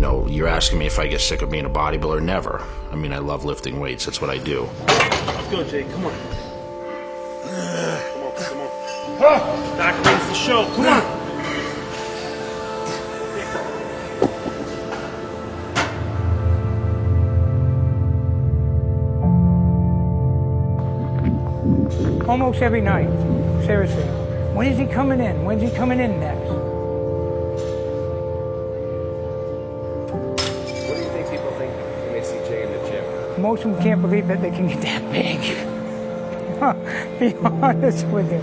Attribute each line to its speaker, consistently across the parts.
Speaker 1: know, you're asking me if I get sick of being a bodybuilder? Never. I mean, I love lifting weights. That's what I do.
Speaker 2: Let's go, Jay. Come on. Come on. Back against the show. Come on.
Speaker 3: Almost every night, seriously. When is he coming in? When's he coming in next?
Speaker 4: What do you think people think when they see Jay in the gym?
Speaker 3: Most of them can't believe that they can get that big. Be honest with you.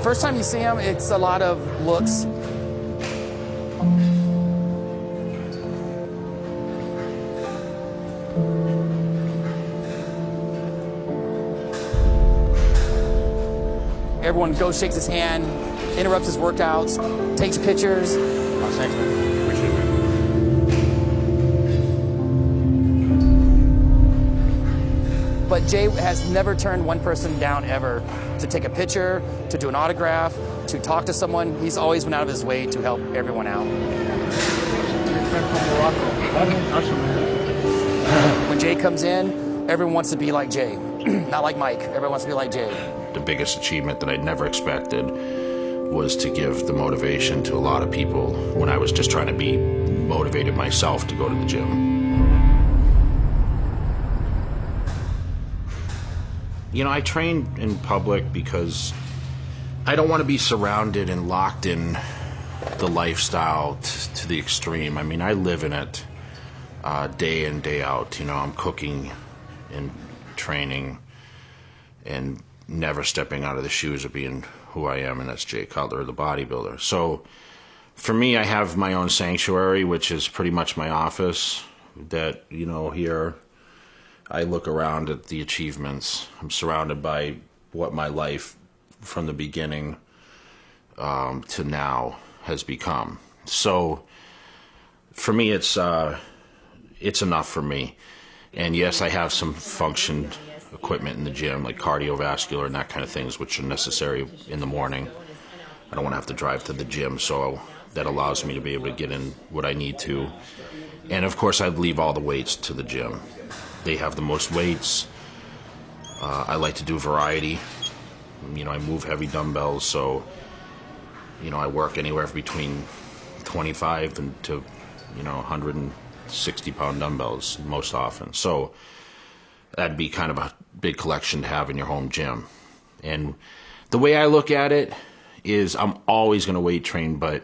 Speaker 5: First time you see him, it's a lot of looks. Everyone goes, shakes his hand, interrupts his workouts, takes pictures.
Speaker 2: Oh, thanks, man. Appreciate it.
Speaker 5: But Jay has never turned one person down ever to take a picture, to do an autograph, to talk to someone. He's always went out of his way to help everyone out. When Jay comes in, everyone wants to be like Jay. Not like Mike. Everyone wants to be like Jay.
Speaker 1: The biggest achievement that I'd never expected was to give the motivation to a lot of people when I was just trying to be motivated myself to go to the gym. You know, I train in public because I don't want to be surrounded and locked in the lifestyle to the extreme. I mean, I live in it day in, day out. You know, I'm cooking and training and never stepping out of the shoes of being who I am, and that's Jay Cutler, the bodybuilder. So for me, I have my own sanctuary, which is pretty much my office that, you know, here I look around at the achievements. I'm surrounded by what my life from the beginning to now has become. So for me, it's enough for me. And yes, I have some function equipment in the gym, like cardiovascular and that kind of things, which are necessary in the morning. I don't want to have to drive to the gym, so that allows me to be able to get in what I need to. And of course, I leave all the weights to the gym. They have the most weights. I like to do variety. You know, I move heavy dumbbells, so, you know, I work anywhere between 25 and to, you know, 160-pound dumbbells most often. So that'd be kind of a big collection to have in your home gym. And the way I look at it is I'm always going to weight train, but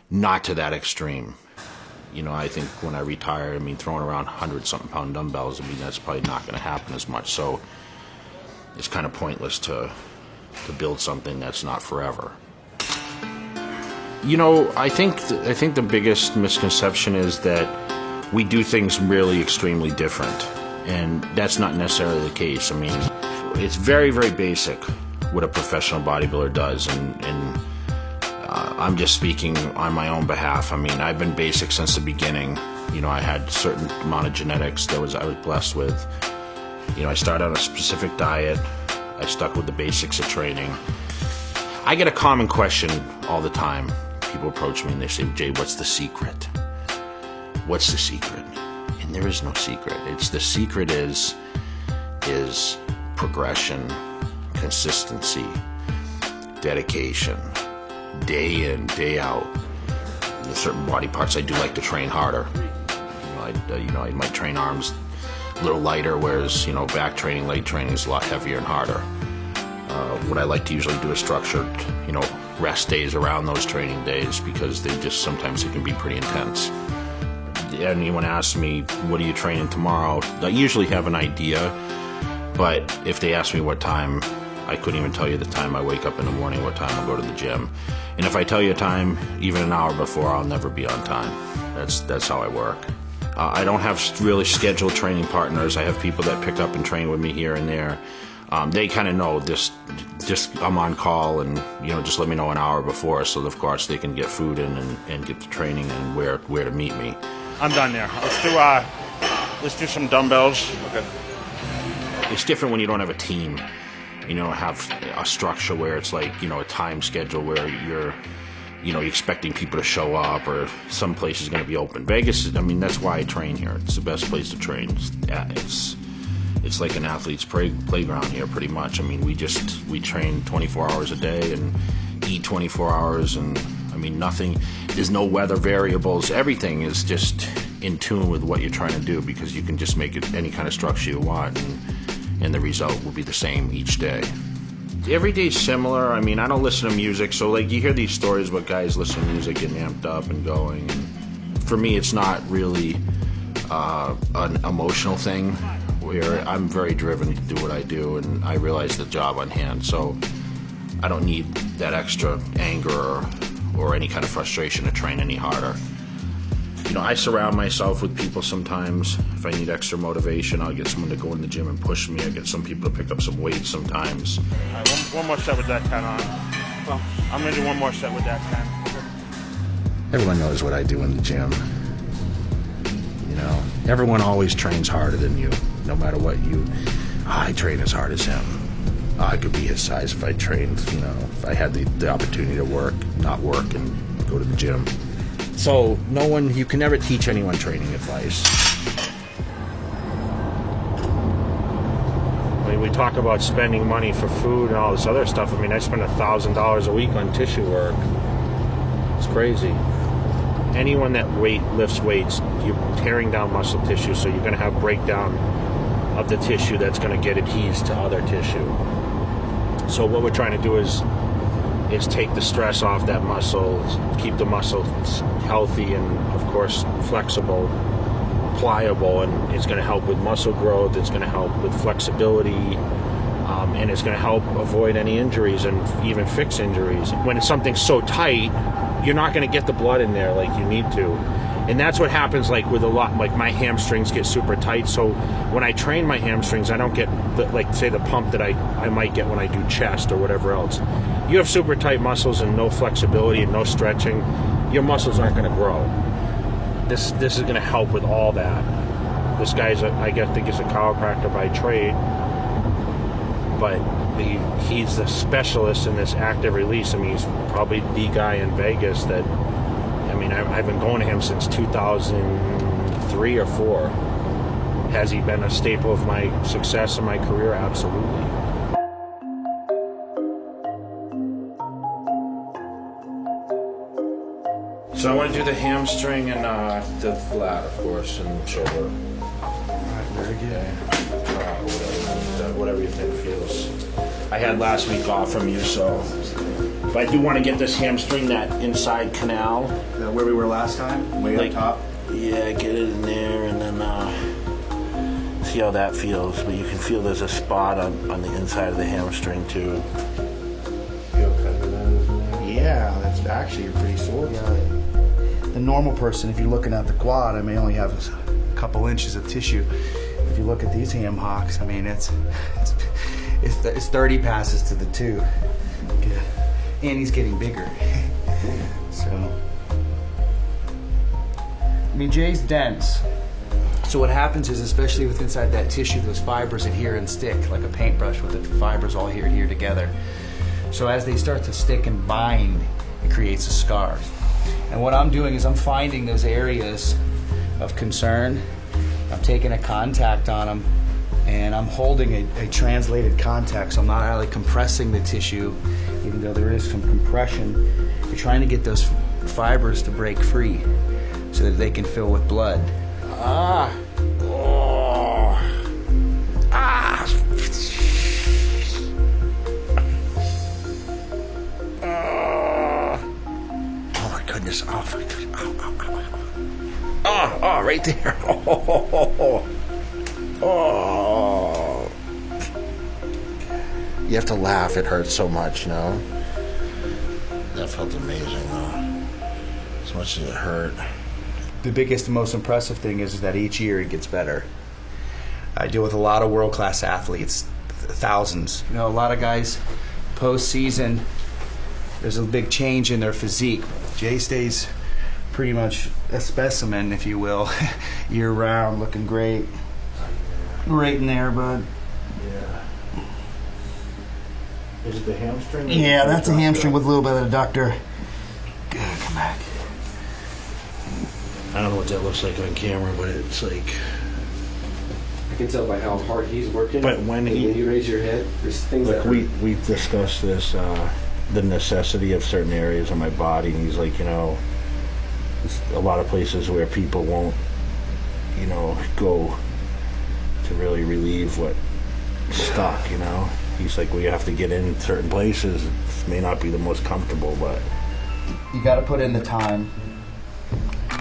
Speaker 1: not to that extreme. You know, I think when I retire, I mean, throwing around 100-something pound dumbbells, I mean, that's probably not going to happen as much. So it's kind of pointless to build something that's not forever. You know, I think the biggest misconception is that we do things really extremely different. And that's not necessarily the case. I mean, it's very, very basic what a professional bodybuilder does, and I'm just speaking on my own behalf. I mean, I've been basic since the beginning. You know, I had a certain amount of genetics that I was blessed with. You know, I started on a specific diet. I stuck with the basics of training. I get a common question all the time. People approach me and they say, Jay, what's the secret? What's the secret? And there is no secret. The secret is progression, consistency, dedication, day in, day out. There's certain body parts I do like to train harder. You know, I might train arms a little lighter, whereas, you know, back training, leg training is a lot heavier and harder. What I like to usually do is structured, you know, rest days around those training days, because sometimes it can be pretty intense. Anyone asks me, what are you training tomorrow? I usually have an idea, but if they ask me what time, I couldn't even tell you the time I wake up in the morning, what time I'll go to the gym. And if I tell you a time, even an hour before, I'll never be on time. That's how I work. I don't have really scheduled training partners. I have people that pick up and train with me here and there. They kind of know just I'm on call, and, you know, just let me know an hour before, so of course they can get food in and get the training and where to meet me.
Speaker 2: I'm done there. Let's do some dumbbells. Okay.
Speaker 1: It's different when you don't have a team. you know, have a structure where it's like, you know, a time schedule where you're, you know, expecting people to show up, or some place is going to be open. Vegas, I mean, that's why I train here. It's the best place to train. It's like an athlete's playground here, pretty much. I mean, we train 24 hours a day and eat 24 hours, and I mean, there's no weather variables. Everything is just in tune with what you're trying to do, because you can just make it any kind of structure you want, and the result will be the same each day. Every day's similar. I mean, I don't listen to music, so like you hear these stories about guys listening to music, getting amped up and going. And for me, it's not really an emotional thing, where I'm very driven to do what I do, and I realize the job on hand. So I don't need that extra anger or any kind of frustration to train any harder. You know, I surround myself with people sometimes. If I need extra motivation, I'll get someone to go in the gym and push me. I get some people to pick up some weights sometimes.
Speaker 2: All right, one more set with that 10 on. Well, I'm going to do one more set with that 10.
Speaker 1: Everyone knows what I do in the gym. You know, everyone always trains harder than you, no matter what I train as hard as him. I could be his size if I trained, you know, if I had the opportunity to not work, and go to the gym. So you can never teach anyone training advice.
Speaker 2: I mean, we talk about spending money for food and all this other stuff. I mean, I spend $1,000 a week on tissue work. It's crazy. Anyone that lifts weights, you're tearing down muscle tissue, so you're going to have breakdown of the tissue that's going to get adhesed to other tissue. So what we're trying to do is take the stress off that muscle, keep the muscle healthy and, of course, flexible, pliable, and it's going to help with muscle growth, it's going to help with flexibility, and it's going to help avoid any injuries and even fix injuries. When something's so tight, you're not going to get the blood in there like you need to. And that's what happens, like with a lot, like my hamstrings get super tight, so when I train my hamstrings, I don't get the pump that I might get when I do chest or whatever else. You have super tight muscles and no flexibility and no stretching, your muscles aren't going to grow. This is going to help with all that. This guy's I think he's a chiropractor by trade, but he's the specialist in this active release. I mean, he's probably the guy in Vegas that, I mean, I've been going to him since 2003 or 4. Has he been a staple of my success in my career? Absolutely.
Speaker 1: So I want to do the hamstring and the flat, of course, and shoulder.
Speaker 6: All right, very good.
Speaker 1: Whatever you think feels. I had last week off from you, so. But I do want to get this hamstring, that inside canal.
Speaker 6: Is that where we were last time? Way up top?
Speaker 1: Yeah, get it in there and then see how that feels. But you can feel there's a spot on the inside of the hamstring too. Feel kind of that?
Speaker 6: Yeah, that's actually pretty sore. Yeah. The normal person, if you're looking at the quad, I may only have a couple inches of tissue. If you look at these ham hocks, I mean, it's 30 passes to the 2. And he's getting bigger. So, I mean, Jay's dense. So what happens is, especially with inside that tissue, those fibers adhere and stick like a paintbrush with the fibers all here together. So as they start to stick and bind, it creates a scar. And what I'm doing is I'm finding those areas of concern. I'm taking a contact on them, and I'm holding a translated contact, so I'm not really compressing the tissue, even though there is some compression. You're trying to get those fibers to break free so that they can fill with blood.
Speaker 1: Oh. Oh my goodness. Oh my goodness. Oh, right there. Oh. You have to laugh, it hurts so much, you know? That felt amazing, though. As much as it hurt.
Speaker 6: The biggest and most impressive thing is that each year it gets better. I deal with a lot of world-class athletes, thousands. You know, a lot of guys, post-season, there's a big change in their physique. Jay stays pretty much a specimen, if you will, year-round, looking great. Right in there, bud.
Speaker 1: Yeah.
Speaker 2: Is it the hamstring?
Speaker 6: Yeah, that's a hamstring with a little bit of adductor. Good, come back.
Speaker 2: I don't know what that looks like on camera, but it's like...
Speaker 4: I can tell by how hard he's working.
Speaker 2: But when
Speaker 4: you raise your head, there's things
Speaker 2: like
Speaker 4: that
Speaker 2: we've discussed this, the necessity of certain areas of my body, and he's like, you know, there's a lot of places where people won't, you know, go to really relieve what stuck, you know. He's like, we have to get in certain places. It may not be the most comfortable, but
Speaker 6: You got to put in the time,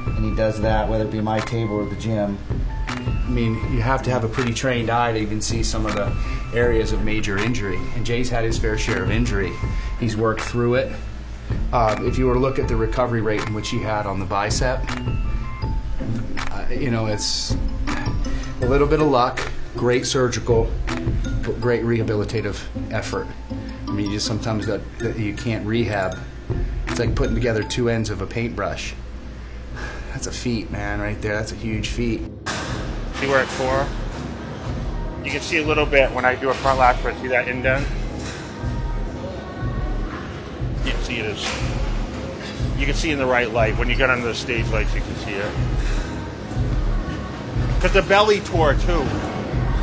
Speaker 6: and he does that, whether it be my table or the gym. I mean, you have to have a pretty trained eye to even see some of the areas of major injury. And Jay's had his fair share of injury. He's worked through it. If you were to look at the recovery rate in which he had on the bicep, you know, it's a little bit of luck, great surgical, great rehabilitative effort. I mean, you just sometimes got that you can't rehab. It's like putting together two ends of a paintbrush. That's a feat, man, right there. That's a huge feat.
Speaker 2: see where it's for? You can see a little bit when I do a front lat for it. See that indent? You can see it as... You can see in the right light. When you get under the stage lights, you can see it. Because the belly tore too.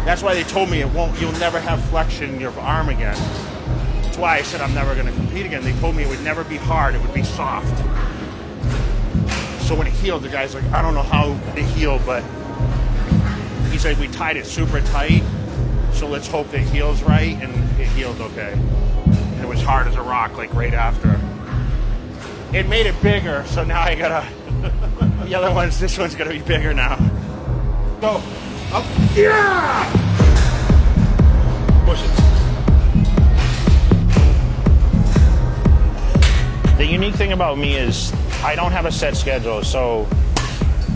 Speaker 2: That's why they told me you'll never have flexion in your arm again. That's why I said I'm never going to compete again. They told me it would never be hard, it would be soft. So when it healed, the guy's like, I don't know how it healed, but he said we tied it super tight, so let's hope it heals right, and it healed okay. And it was hard as a rock, like right after. It made it bigger, so now I gotta, the other ones, this one's gonna be bigger now. Go, up, yeah! Push it. The unique thing about me is I don't have a set schedule, so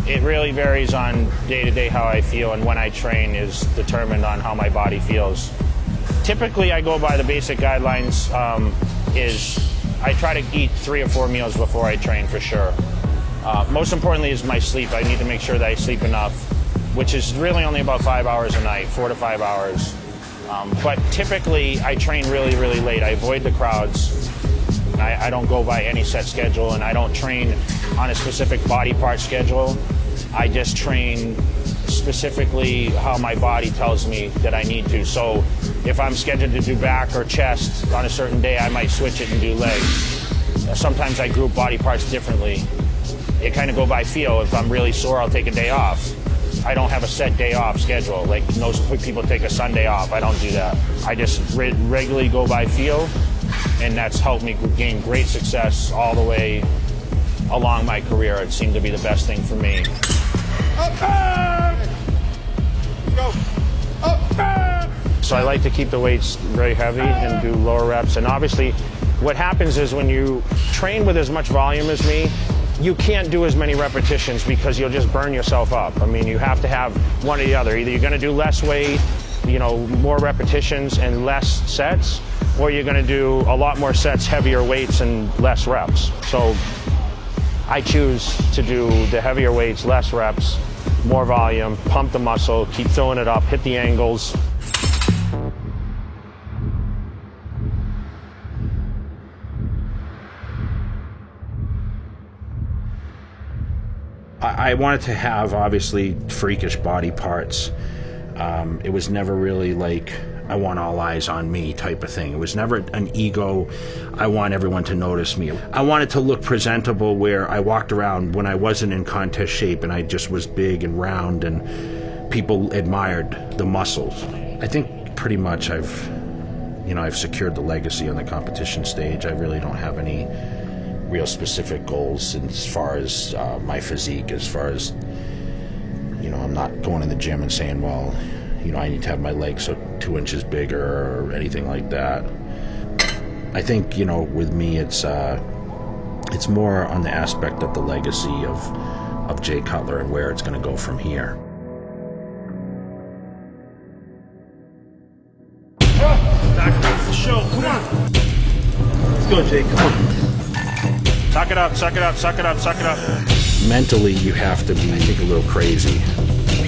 Speaker 2: it really varies on day to day how I feel, and when I train is determined on how my body feels. Typically I go by the basic guidelines, is I try to eat 3 or 4 meals before I train for sure. Most importantly is my sleep. I need to make sure that I sleep enough, which is really only about 5 hours a night, 4 to 5 hours. But typically I train really, really late. I avoid the crowds. I don't go by any set schedule, and I don't train on a specific body part schedule. I just train specifically how my body tells me that I need to. So if I'm scheduled to do back or chest on a certain day, I might switch it and do legs. Sometimes I group body parts differently. It kind of go by feel. If I'm really sore, I'll take a day off. I don't have a set day off schedule. Like most people take a Sunday off. I don't do that. I just regularly go by feel, and that's helped me gain great success all the way along my career. It seemed to be the best thing for me. Go. So I like to keep the weights very heavy and do lower reps. And obviously what happens is when you train with as much volume as me, you can't do as many repetitions because you'll just burn yourself up. I mean, you have to have one or the other. Either you're going to do less weight, you know, more repetitions and less sets, or you're going to do a lot more sets, heavier weights, and less reps. So I choose to do the heavier weights, less reps, more volume, pump the muscle, keep filling it up, hit the angles. I wanted to have, obviously, freakish body parts. It was never really like, I want all eyes on me type of thing. It was never an ego, I want everyone to notice me. I wanted to look presentable where I walked around when I wasn't in contest shape and I just was big and round and people admired the muscles. I think pretty much I've secured the legacy on the competition stage. I really don't have any real specific goals as far as my physique, as far as, I'm not going in the gym and saying, well, I need to have my legs 2 inches bigger or anything like that. I think, with me, it's more on the aspect of the legacy of Jay Cutler and where it's going to go from here. Back against the show, come on. Let's go, Jay, come on. Suck it up, suck it up, suck it up, suck it up.
Speaker 1: Mentally, you have to be, I think, a little crazy.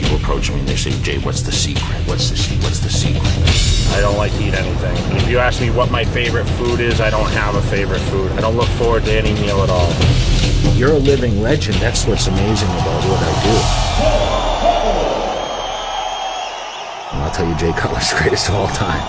Speaker 1: people approach me and they say, Jay, what's the secret? What's the secret?
Speaker 2: I don't like to eat anything. If you ask me what my favorite food is, I don't have a favorite food. I don't look forward to any meal at all.
Speaker 1: You're a living legend. That's what's amazing about what I do. And I'll tell you, Jay Cutler's the greatest of all time.